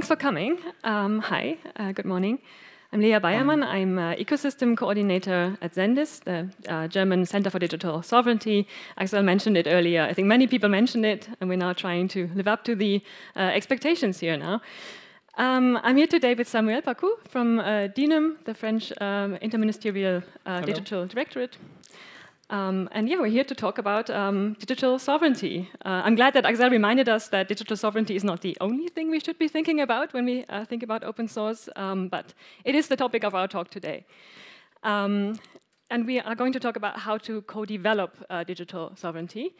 thanks for coming. Hi, good morning. I'm Lea Beiermann. I'm Ecosystem Coordinator at ZenDiS, the German Center for Digital Sovereignty. Axel mentioned it earlier. I think many people mentioned it, and we're now trying to live up to the expectations here now. I'm here today with Samuel Paccoud from DINUM, the French Interministerial Digital Directorate. And yeah, we're here to talk about digital sovereignty. I'm glad that Axel reminded us that digital sovereignty is not the only thing we should be thinking about when we think about open source, but it is the topic of our talk today. And we are going to talk about how to co-develop digital sovereignty.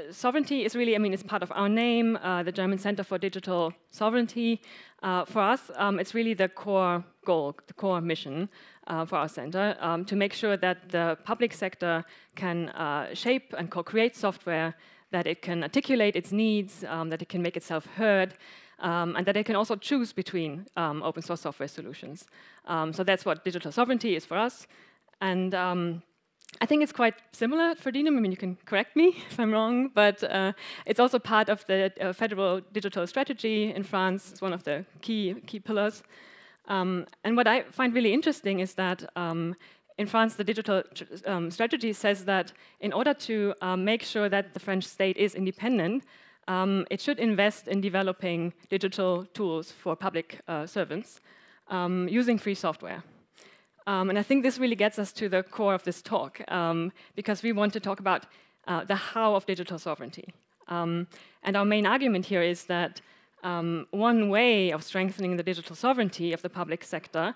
Sovereignty is really, it's part of our name, the German Center for Digital Sovereignty. For us, it's really the core goal, the core mission for our center, to make sure that the public sector can shape and co-create software, that it can articulate its needs, that it can make itself heard, and that it can also choose between open source software solutions. So that's what digital sovereignty is for us. And I think it's quite similar for DINUM. You can correct me if I'm wrong, but it's also part of the federal digital strategy in France. It's one of the key pillars. And what I find really interesting is that in France, the digital strategy says that in order to make sure that the French state is independent, it should invest in developing digital tools for public servants using free software. And I think this really gets us to the core of this talk, because we want to talk about the how of digital sovereignty. And our main argument here is that one way of strengthening the digital sovereignty of the public sector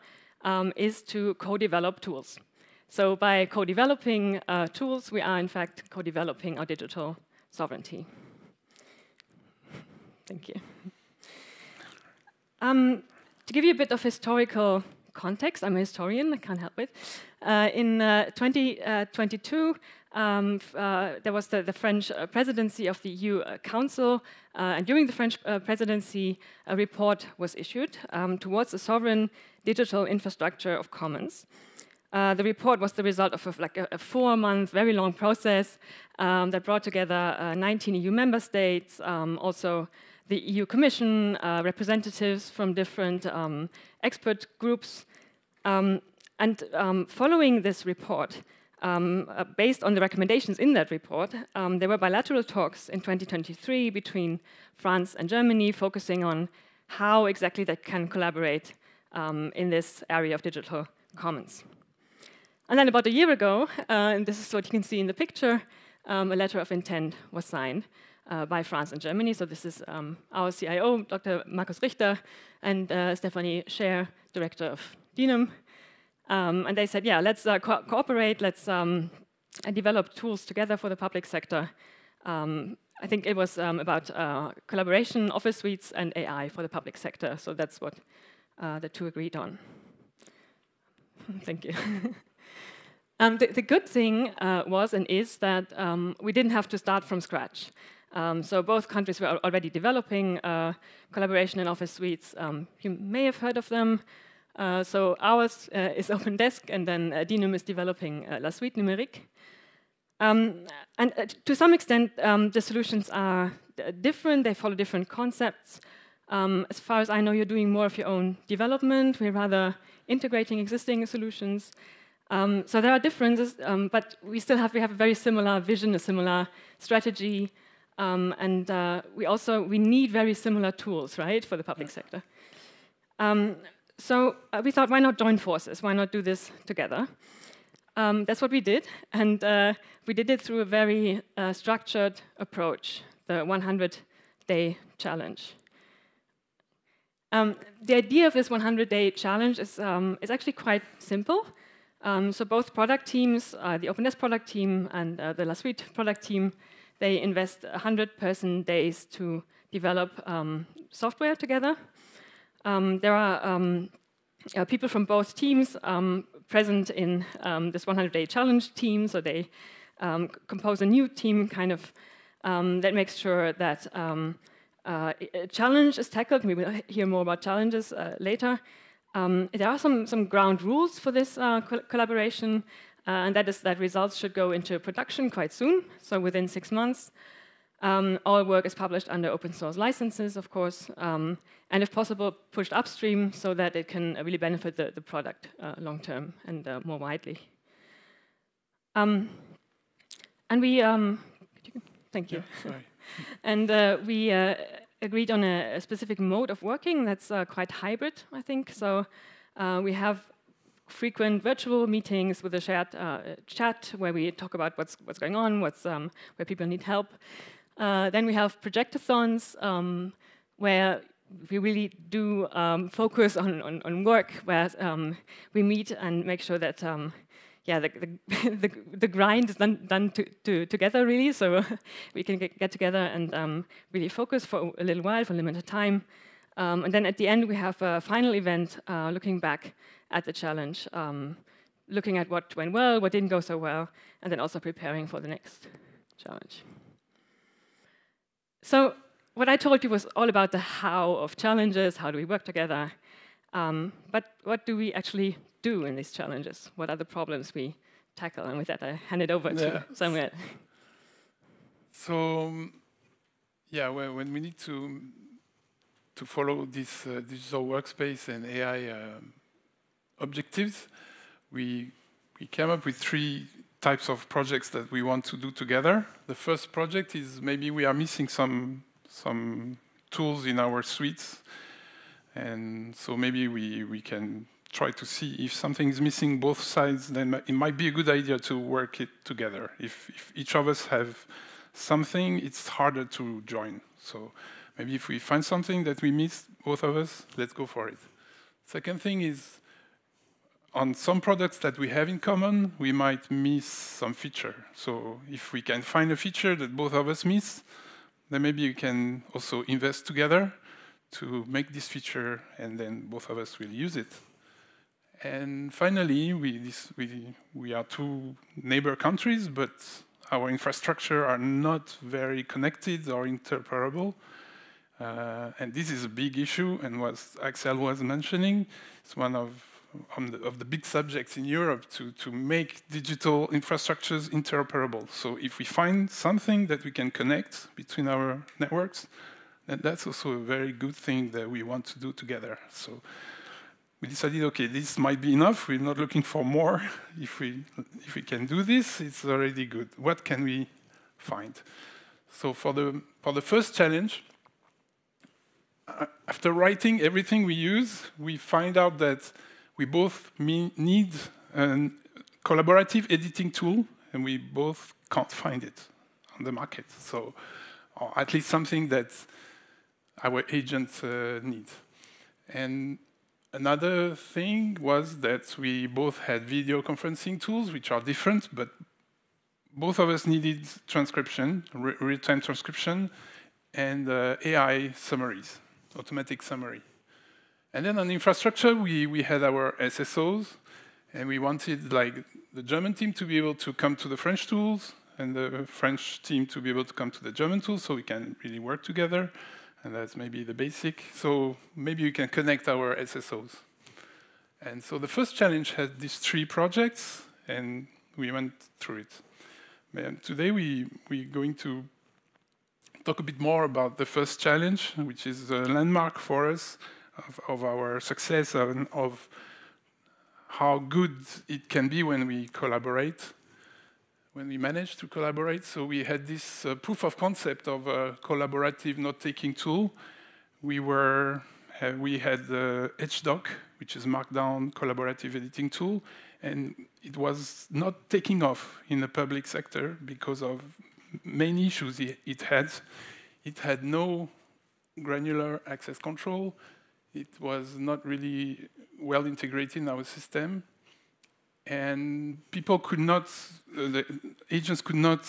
is to co-develop tools. So by co-developing tools, we are in fact co-developing our digital sovereignty. Thank you. To give you a bit of historical context, I'm a historian, I can't help it. In 2022, there was the French presidency of the EU Council, and during the French presidency, a report was issued towards a sovereign digital infrastructure of commons. The report was the result of a 4-month, very long process that brought together 19 EU member states, also the EU Commission, representatives from different expert groups. Following this report, based on the recommendations in that report, there were bilateral talks in 2023 between France and Germany, focusing on how exactly they can collaborate in this area of digital commons. And then about a year ago, and this is what you can see in the picture, a letter of intent was signed by France and Germany. So this is our CIO, Dr. Markus Richter, and Stephanie Scher, director of DINUM. And they said, yeah, let's cooperate, let's develop tools together for the public sector. I think it was about collaboration, office suites, and AI for the public sector. So that's what the two agreed on. Thank you. The good thing was and is that we didn't have to start from scratch. So both countries were already developing collaboration and office suites. You may have heard of them. So ours is openDesk, and then DINUM is developing la suite numérique. And to some extent, the solutions are different. They follow different concepts. As far as I know, you're doing more of your own development. We're rather integrating existing solutions. So there are differences, but we have a very similar vision, a similar strategy. And we need very similar tools, right, for the public sector. So we thought, why not join forces? Why not do this together? That's what we did, and we did it through a very structured approach, the 100-day challenge. The idea of this 100-day challenge is actually quite simple. So both product teams, the openDesk product team and the la suite product team, they invest 100 person days to develop software together. There are people from both teams present in this 100-day challenge team, so they compose a new team kind of that makes sure that a challenge is tackled. We will hear more about challenges later. There are some ground rules for this collaboration, and that is that results should go into production quite soon, so within 6 months. All work is published under open source licenses, of course, and if possible, pushed upstream so that it can really benefit the product long term and more widely. And we, thank you. Yeah, sorry. And we agreed on a specific mode of working that's quite hybrid, I think. So we have frequent virtual meetings with a shared chat where we talk about what's going on, where people need help. Then we have projectathons where we really do focus on work, where we meet and make sure that yeah, the grind is done together, really, so we can get together and really focus for a little while, for a limited time. And then at the end, we have a final event looking back at the challenge, looking at what went well, what didn't go so well, and then also preparing for the next challenge. So what I told you was all about the how of challenges, how do we work together, but what do we actually do in these challenges? What are the problems we tackle? And with that, I hand it over to Samuel. So, yeah, when we need to follow this digital workspace and AI objectives, we came up with 3 types of projects that we want to do together. The first project is maybe we are missing some tools in our suites, and so maybe we can try to see if something is missing both sides, then it might be a good idea to work it together. If each of us have something, it's harder to join. So maybe if we find something that we miss, both of us, let's go for it. Second thing is, on some products that we have in common, we might miss some feature. So if we can find a feature that both of us miss, then maybe we can also invest together to make this feature, and then both of us will use it. And finally, we are 2 neighbor countries, but our infrastructure are not very connected or interoperable. And this is a big issue, and what Axel was mentioning, it's one of the big subjects in Europe to make digital infrastructures interoperable. So if we find something that we can connect between our networks, then that's also a very good thing that we want to do together. So we decided, okay, this might be enough. We're not looking for more. If we can do this, it's already good. What can we find? So for the first challenge, after writing everything we use, we find out that we both need a collaborative editing tool, and we both can't find it on the market. So, or at least something that our agents need. And another thing was that we both had video conferencing tools, which are different, but both of us needed transcription, real-time transcription, and AI summaries, automatic summary. And then on infrastructure, we had our SSOs, and we wanted like the German team to be able to come to the French tools, and the French team to be able to come to the German tools, so we can really work together. And that's maybe the basic. So maybe we can connect our SSOs. And so the first challenge had these 3 projects, and we went through it. And today we're going to talk a bit more about the first challenge, which is a landmark for us of our success and of how good it can be when we collaborate, when we manage to collaborate. So we had this proof of concept of a collaborative note-taking tool. We had the HDoc, which is Markdown collaborative editing tool, and it was not taking off in the public sector because of many issues it had. It had no granular access control. It was not really well integrated in our system. And people could not, the agents could not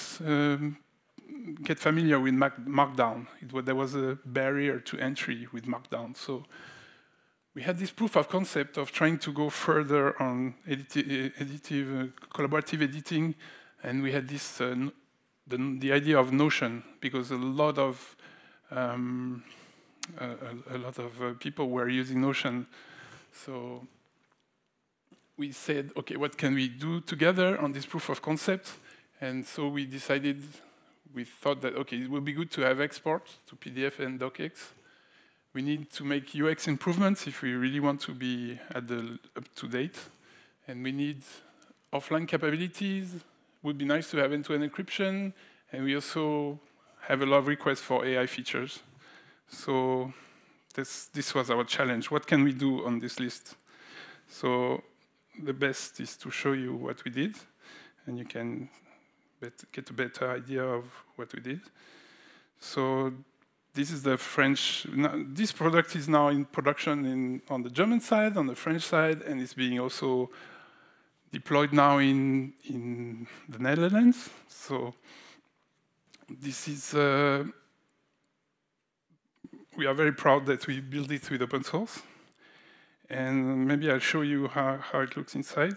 get familiar with Markdown. There was a barrier to entry with Markdown. So we had this proof of concept of trying to go further on collaborative editing, and we had this the idea of Notion, because a lot of people were using Notion. So we said, okay, what can we do together on this proof of concept? And so we decided we thought that, okay, it would be good to have export to PDF and docx. We need to make UX improvements if we really want to be at the up-to-date. And we need offline capabilities. It would be nice to have end-to-end encryption. And we also have a lot of requests for AI features. So this was our challenge. What can we do on this list? So the best is to show you what we did. And you can get a better idea of what we did. So this is the French. This product is now in production on the German side, on the French side, and it's being also deployed now in the Netherlands. So this is. We are very proud that we built it with open source. And maybe I'll show you how it looks inside.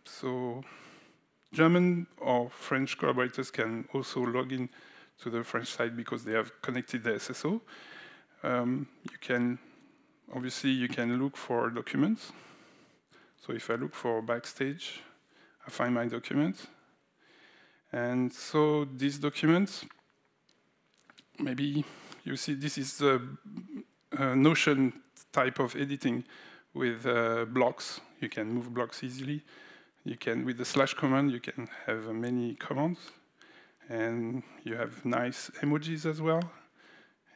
So German or French collaborators can also log in to the French side because they have connected the SSO. Obviously, you can look for documents. So if I look for backstage, I find my document. And so these documents, maybe you see this is the Notion type of editing with blocks. You can move blocks easily. You can, with the slash command, you can have many commands. And you have nice emojis as well.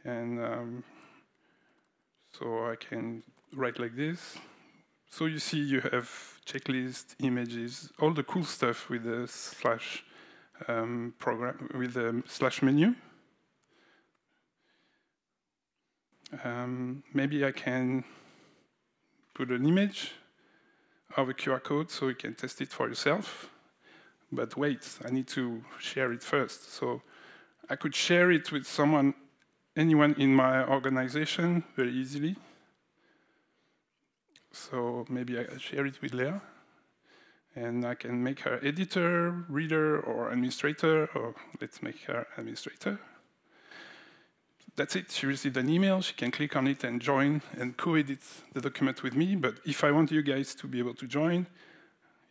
And so I can write like this. So you see you have checklist, images, all the cool stuff with the slash program, with the slash menu. Maybe I can put an image of a QR code so you can test it for yourself. But wait, I need to share it first. So I could share it with anyone in my organization very easily. So maybe I share it with Lea. And I can make her editor, reader, or administrator, or let's make her administrator. That's it. She received an email. She can click on it and join and co-edit the document with me. But if I want you guys to be able to join,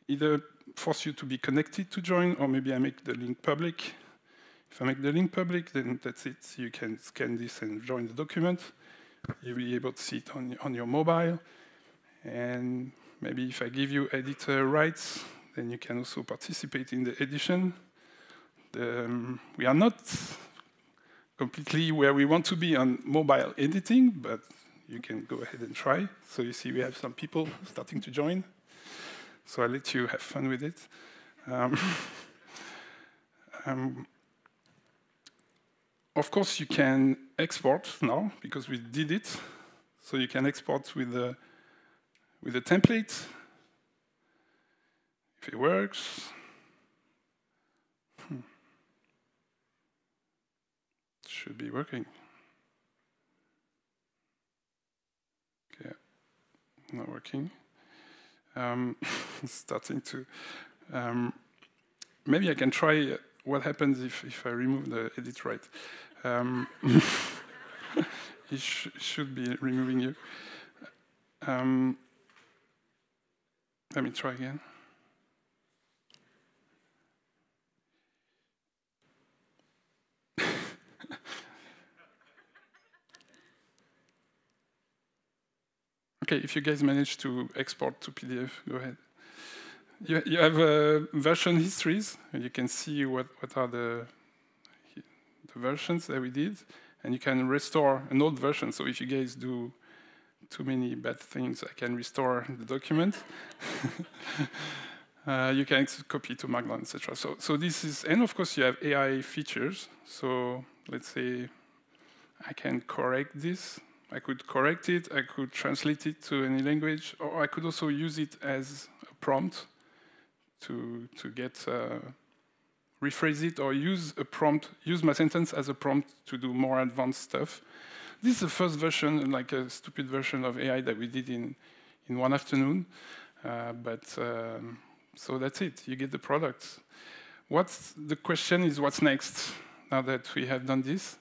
either force you to be connected to join, or maybe I make the link public. If I make the link public, then that's it. You can scan this and join the document. You'll be able to see it on your mobile. And maybe if I give you editor rights, then you can also participate in the edition. We are not completely where we want to be on mobile editing, but you can go ahead and try. So you see we have some people starting to join. So I'll let you have fun with it. Of course, you can export now, because we did it. So you can export with a template, if it works. Should be working. Okay, not working. Starting to. Maybe I can try what happens if I remove the edit right. It should be removing you. Let me try again. Okay, if you guys manage to export to PDF, go ahead. You have version histories, and you can see what are the versions that we did, and you can restore an old version. So if you guys do too many bad things, I can restore the document. You can copy to Markdown, etc. So this is, and of course you have AI features. So let's say I can correct this. I could correct it, I could translate it to any language, or I could also use it as a prompt to get, rephrase it, or use a prompt, use my sentence as a prompt to do more advanced stuff. This is the first version, like a stupid version of AI that we did in one afternoon. So that's it, you get the product. The question is what's next, now that we have done this?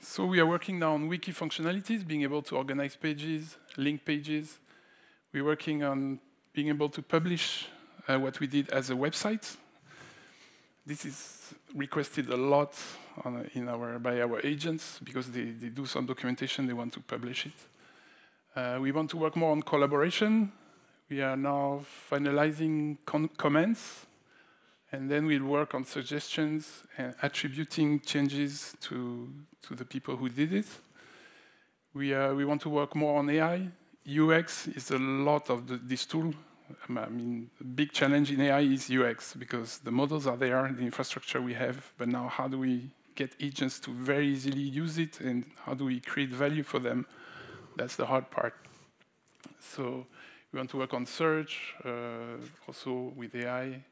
So we are working now on wiki functionalities, being able to organize pages, link pages. We're working on being able to publish what we did as a website. this is requested a lot by our agents because they do some documentation, they want to publish it. We want to work more on collaboration. We are now finalizing comments, and then we'll work on suggestions and attributing changes to the people who did it. We want to work more on AI. UX is a lot of this tool. I mean, the big challenge in AI is UX, because the models are there, the infrastructure we have, but now how do we get agents to very easily use it, and how do we create value for them? That's the hard part. So we want to work on search, also with AI.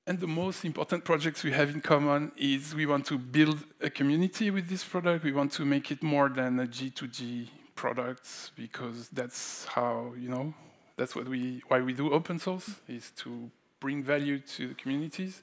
And the most important projects we have in common is we want to build a community with this product. We want to make it more than a G2G product, because that's how, that's why we do open source, is to bring value to the communities.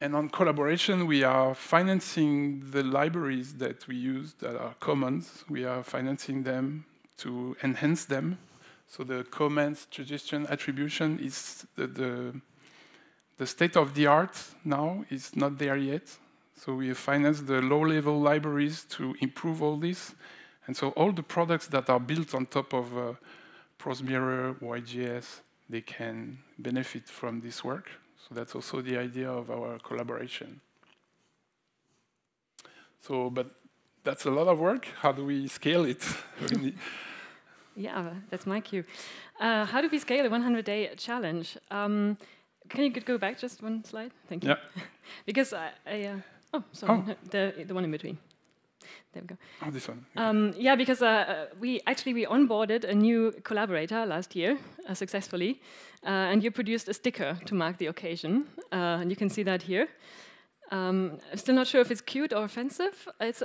And on collaboration, we are financing the libraries that we use that are commons. We are financing them to enhance them. So the comments, suggestion, attribution is the state of the art now is not there yet. So we finance the low-level libraries to improve all this. And so all the products that are built on top of ProseMirror, YGS, they can benefit from this work. So that's also the idea of our collaboration. So, but that's a lot of work. How do we scale it? Yeah, that's my cue. How do we scale a 100-day challenge? Can you go back just one slide? Thank you. Yeah. Because oh, sorry, no, the one in between. There we go. Oh, this one. Yeah, because we onboarded a new collaborator last year successfully, and you produced a sticker to mark the occasion, and you can see that here. I'm still not sure if it's cute or offensive. It's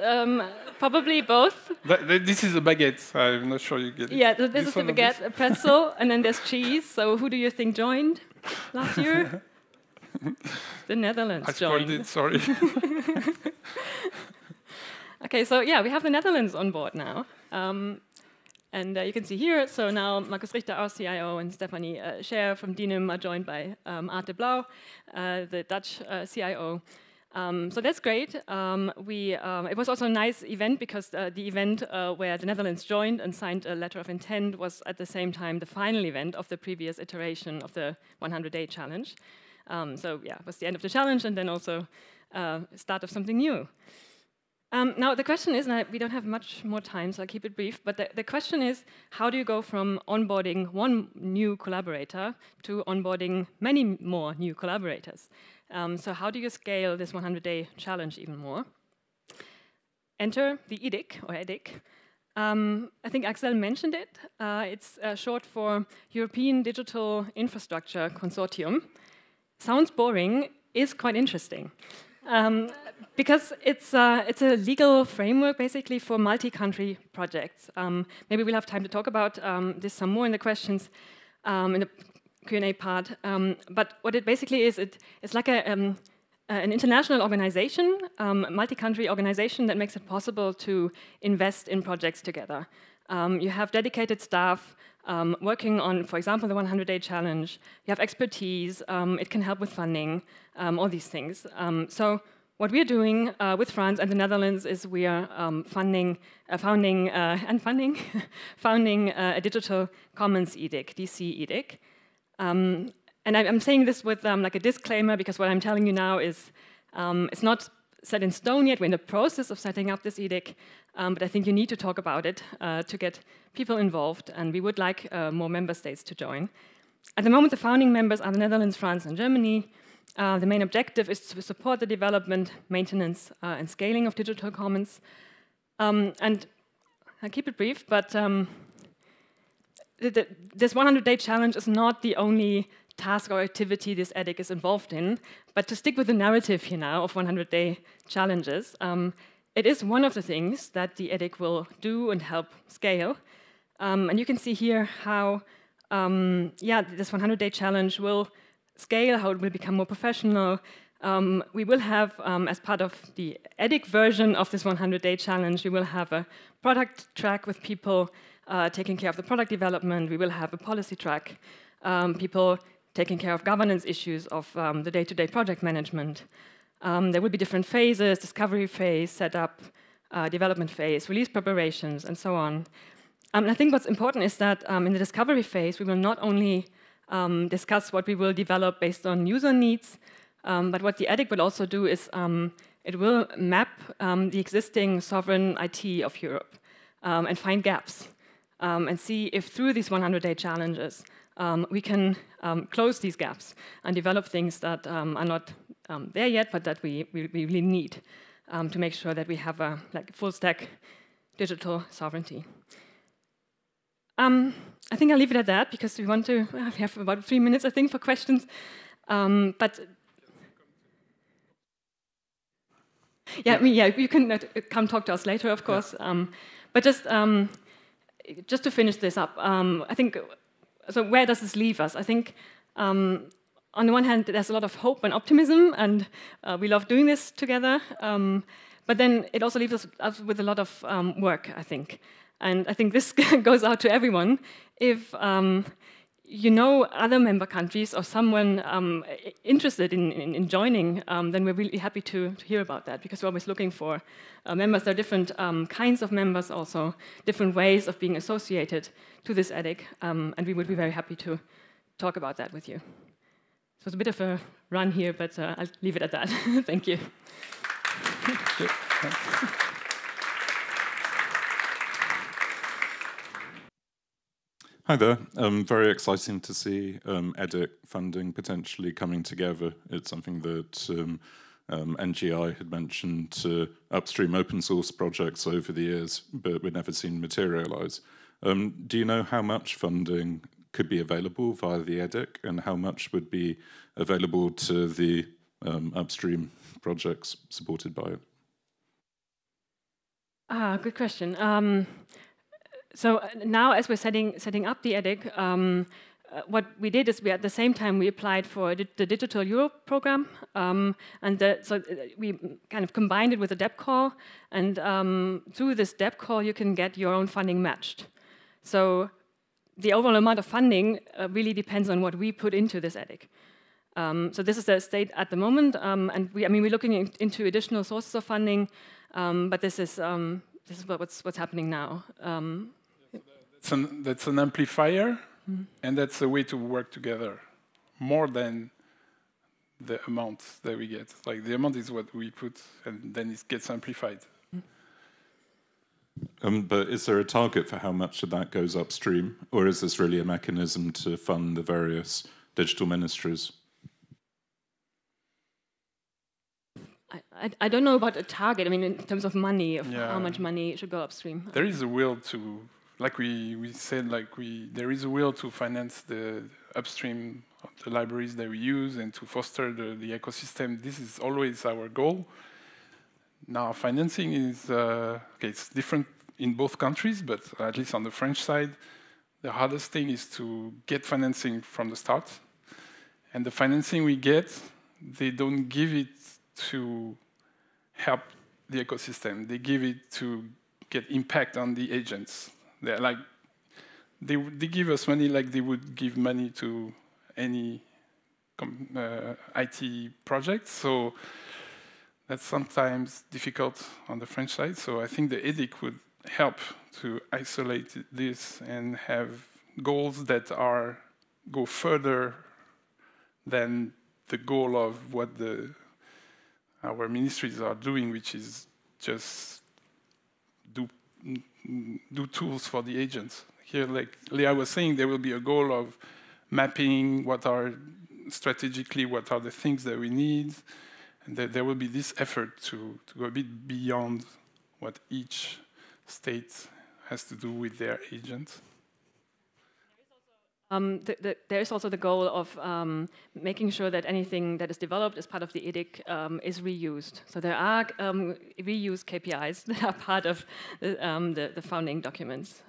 probably both. This is a baguette. I'm not sure you get it. Yeah, this is a baguette, a pretzel, and then there's cheese. So who do you think joined last year? The Netherlands joined. I spoiled it, sorry. Okay, so yeah, we have the Netherlands on board now. And you can see here, so now Markus Richter, our CIO, and Stephanie Scher from DINUM are joined by Art de Blauw, the Dutch CIO. So that's great. It was also a nice event, because the event where the Netherlands joined and signed a letter of intent was at the same time the final event of the previous iteration of the 100-day challenge. So yeah, it was the end of the challenge and then also start of something new. Now the question is, and we don't have much more time, so I'll keep it brief, but the question is, how do you go from onboarding one new collaborator to onboarding many more new collaborators? So how do you scale this 100-day challenge even more? Enter the EDIC, or EDIC. I think Axel mentioned it. It's short for European Digital Infrastructure Consortium. Sounds boring, is quite interesting. Because it's a legal framework, basically, for multi-country projects. Maybe we'll have time to talk about this some more in the questions in the Q&A part. But what it basically is, it's like an international organization, multi-country organization that makes it possible to invest in projects together. You have dedicated staff working on, for example, the 100-day challenge. You have expertise. It can help with funding, all these things. So what we're doing with France and the Netherlands is we are founding a digital commons edict, DC edict. And I'm saying this with like a disclaimer, because what I'm telling you now is it's not set in stone yet. We're in the process of setting up this edict, but I think you need to talk about it to get people involved, and we would like more member states to join. At the moment, the founding members are the Netherlands, France, and Germany. The main objective is to support the development, maintenance, and scaling of digital commons. And I'll keep it brief, but this 100-day challenge is not the only task or activity this EDIC is involved in, but to stick with the narrative here now of 100-day challenges, it is one of the things that the EDIC will do and help scale. And you can see here how this 100-day challenge will scale, how it will become more professional. We will have, as part of the EDIC version of this 100-day challenge, we will have a product track with people taking care of the product development. We will have a policy track, people taking care of governance issues of the day-to-day project management. There will be different phases: discovery phase, setup, development phase, release preparations, and so on. I think what's important is that in the discovery phase, we will not only discuss what we will develop based on user needs, but what the EDIC will also do is it will map the existing sovereign IT of Europe and find gaps and see if through these 100-day challenges we can close these gaps and develop things that are not there yet, but that we really need to make sure that we have a full stack digital sovereignty. I think I'll leave it at that because we want to. We have about 3 minutes, I think, for questions. But yeah, you can come talk to us later, of course. Yeah. But just to finish this up, I think. So where does this leave us? I think. On the one hand, there's a lot of hope and optimism, and we love doing this together. But then it also leaves us with a lot of work, I think. And I think this goes out to everyone. If you know other member countries or someone interested in joining, then we're really happy to hear about that, because we're always looking for members. There are different kinds of members also, different ways of being associated to this EDIC, and we would be very happy to talk about that with you. So it's a bit of a run here, but I'll leave it at that. Thank you. Hi there. Very exciting to see EDIC funding potentially coming together. It's something that NGI had mentioned upstream open source projects over the years, but we'd never seen materialize. Do you know how much funding could be available via the EDIC, and how much would be available to the upstream projects supported by it? Good question. So now, as we're setting up the EDIC, what we did is at the same time we applied for the Digital Europe program, so we kind of combined it with a DEP call, and through this DEP call you can get your own funding matched. So the overall amount of funding really depends on what we put into this EDIC. So this is the state at the moment, and we're looking into additional sources of funding, but this is what's happening now. That's an amplifier, and that's a way to work together more than the amount that we get. Like the amount is what we put, and then it gets amplified. But is there a target for how much of that goes upstream, or is this really a mechanism to fund the various digital ministries? I don't know about a target. I mean, in terms of money, how much money should go upstream. There is a will to, like we said, there is a will to finance the upstream of the libraries that we use and to foster the ecosystem. This is always our goal. Now, financing is it's different in both countries, but at least on the French side, the hardest thing is to get financing from the start. And the financing we get, they don't give it to help the ecosystem. They give it to get impact on the agents. They're like, they give us money like they would give money to any IT project. So that's sometimes difficult on the French side. So I think the EDIC would help to isolate this and have goals that go further than the goal of what our ministries are doing, which is just do tools for the agents. Here, like Lea was saying, there will be a goal of mapping what are the things that we need, and that there will be this effort to go a bit beyond what each state has to do with their agents. There is also the goal of making sure that anything that is developed as part of the EDIC is reused. So there are reuse KPIs that are part of the founding documents,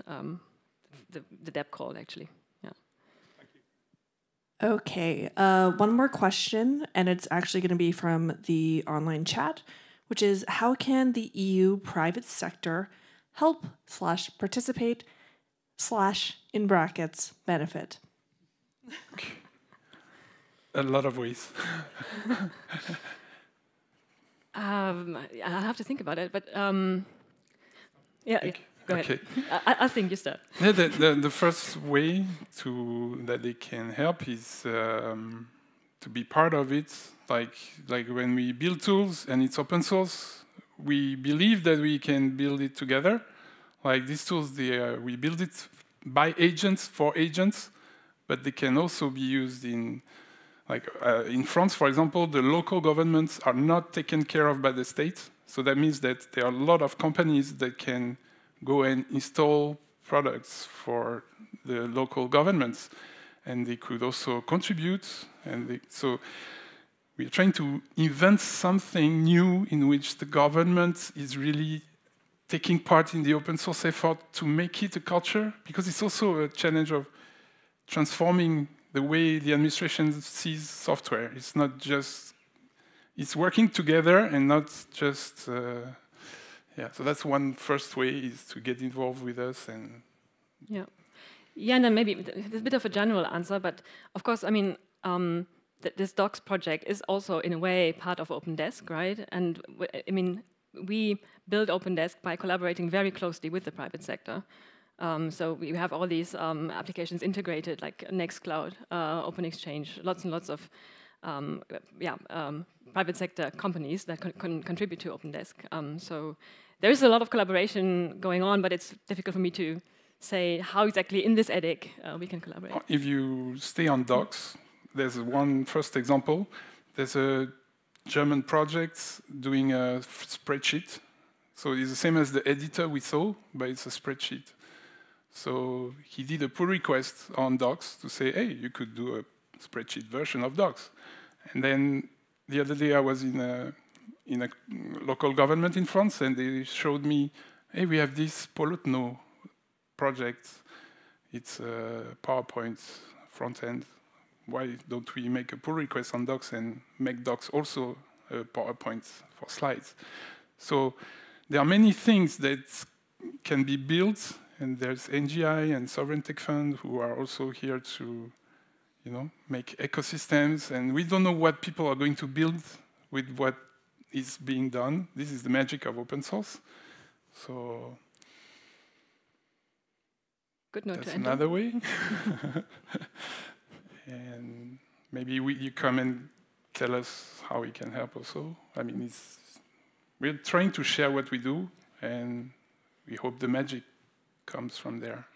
the DEP call, actually. Yeah. Thank you. Okay, one more question, and it's actually going to be from the online chat, which is, how can the EU private sector help / participate / in brackets benefit? a lot of ways. I'll have to think about it, but yeah, Okay. go ahead. Okay. I think you start. Yeah, the first way that they can help is to be part of it. Like when we build tools and it's open source, we believe that we can build it together. Like these tools, we build it by agents for agents, but they can also be used in, like in France, for example, the local governments are not taken care of by the state. So that means that there are a lot of companies that can go and install products for the local governments, and they could also contribute. And so we're trying to invent something new in which the government is really taking part in the open source effort to make it a culture, because it's also a challenge of transforming the way the administration sees software. It's not just, it's working together and not just, yeah. So that's one first way, is to get involved with us. And yeah, and then maybe there's a bit of a general answer, but of course, I mean, this docs project is also in a way part of openDesk, right? And I mean, we build openDesk by collaborating very closely with the private sector. So we have all these applications integrated, like Nextcloud, Open Exchange, lots and lots of private sector companies that can contribute to openDesk. So there is a lot of collaboration going on, but it's difficult for me to say how exactly in this EDIC we can collaborate. if you stay on docs, there's one first example. There's a German project doing a spreadsheet. So it's the same as the editor we saw, but it's a spreadsheet. So he did a pull request on docs to say, hey, you could do a spreadsheet version of docs. And then the other day I was in a local government in France, and they showed me, hey, we have this Polotno project. It's a PowerPoint front end. Why don't we make a pull request on docs and make docs also a PowerPoint for slides? So there are many things that can be built, and there's NGI and Sovereign Tech Fund who are also here to, make ecosystems. And we don't know what people are going to build with what is being done. This is the magic of open source. So good note that's to end another way. And maybe you come and tell us how we can help also. I mean, we're trying to share what we do, and we hope the magic comes from there.